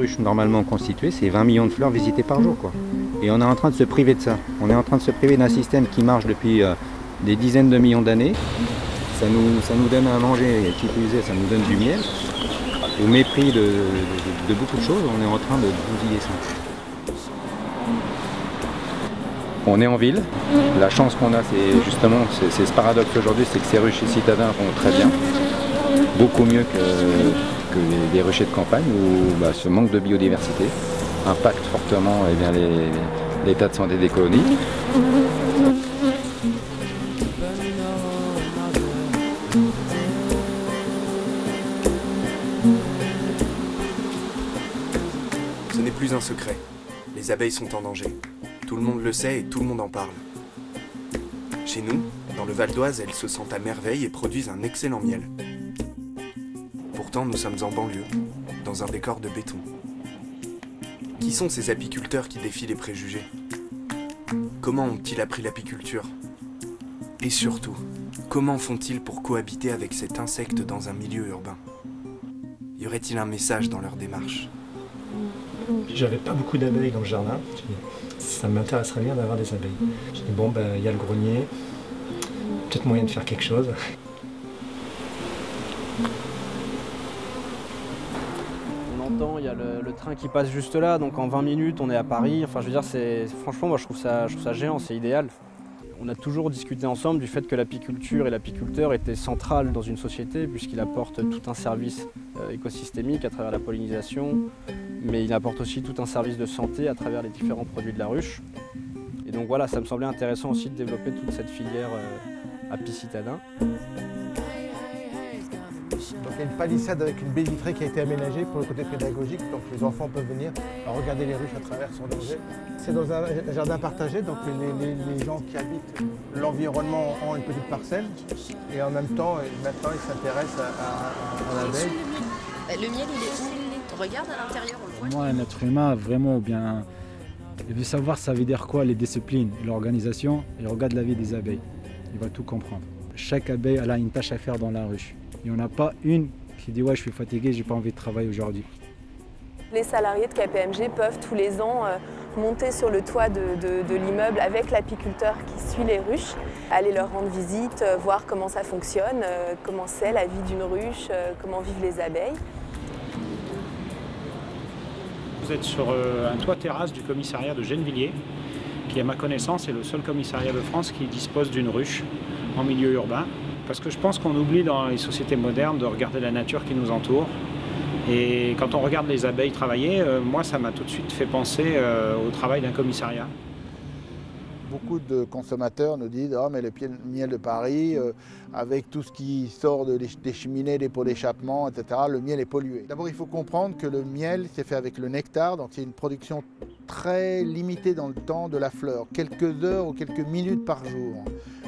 ruche normalement constituée, c'est 20 millions de fleurs visitées par jour, quoi. Et on est en train de se priver de ça. On est en train de se priver d'un système qui marche depuis des dizaines de millions d'années. Ça nous donne à manger, et qui plus est, ça nous donne du miel. Au mépris de beaucoup de choses, on est en train de bousiller ça. On est en ville. La chance qu'on a, c'est justement, c'est ce paradoxe aujourd'hui, c'est que ces ruches citadins vont très bien. Beaucoup mieux que les ruchers de campagne où ce manque de biodiversité impacte fortement l'état de santé des colonies. Ce n'est plus un secret. Les abeilles sont en danger. Tout le monde le sait et tout le monde en parle. Chez nous, dans le Val d'Oise, elles se sentent à merveille et produisent un excellent miel. Pourtant, nous sommes en banlieue, dans un décor de béton. Qui sont ces apiculteurs qui défient les préjugés? Comment ont-ils appris l'apiculture? Et surtout, comment font-ils pour cohabiter avec cet insecte dans un milieu urbain? Y aurait-il un message dans leur démarche? J'avais pas beaucoup d'abeilles dans le jardin. Ça m'intéresserait bien d'avoir des abeilles. Je dis bon, il y a le grenier, peut-être moyen de faire quelque chose. On entend, il y a le train qui passe juste là, donc en 20 minutes on est à Paris. Enfin, je veux dire, franchement, moi je trouve ça géant, c'est idéal. On a toujours discuté ensemble du fait que l'apiculture et l'apiculteur étaient centrales dans une société puisqu'il apporte tout un service écosystémique à travers la pollinisation, mais il apporte aussi tout un service de santé à travers les différents produits de la ruche. Et donc voilà, ça me semblait intéressant aussi de développer toute cette filière apicitadin. Donc il y a une palissade avec une baie vitrée qui a été aménagée pour le côté pédagogique, donc les enfants peuvent venir regarder les ruches à travers son danger. C'est dans un jardin partagé, donc les gens qui habitent l'environnement ont une petite parcelle et en même temps, maintenant ils s'intéressent à l'abeille. Le miel, il est où? On regarde à l'intérieur, on le voit. Pour moi, un être humain, vraiment, bien, il veut savoir ça veut dire quoi les disciplines, l'organisation, il regarde la vie des abeilles. Il va tout comprendre. Chaque abeille elle a une tâche à faire dans la ruche. Il n'y en a pas une qui dit ouais je suis fatigué, j'ai pas envie de travailler aujourd'hui. Les salariés de KPMG peuvent tous les ans monter sur le toit de l'immeuble avec l'apiculteur qui suit les ruches, aller leur rendre visite, voir comment ça fonctionne, comment c'est la vie d'une ruche, comment vivent les abeilles. Vous êtes sur un toit terrasse du commissariat de Gennevilliers, qui à ma connaissance est le seul commissariat de France qui dispose d'une ruche en milieu urbain. Parce que je pense qu'on oublie dans les sociétés modernes de regarder la nature qui nous entoure. Et quand on regarde les abeilles travailler, moi ça m'a tout de suite fait penser au travail d'un commissariat. Beaucoup de consommateurs nous disent « Ah mais le miel de Paris, avec tout ce qui sort des cheminées, des pots d'échappement, etc., le miel est pollué ». D'abord il faut comprendre que le miel c'est fait avec le nectar, donc c'est une production très limitée dans le temps de la fleur, quelques heures ou quelques minutes par jour.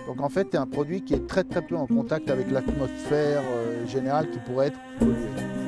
Donc en fait c'est un produit qui est très peu en contact avec l'atmosphère générale qui pourrait être polluée.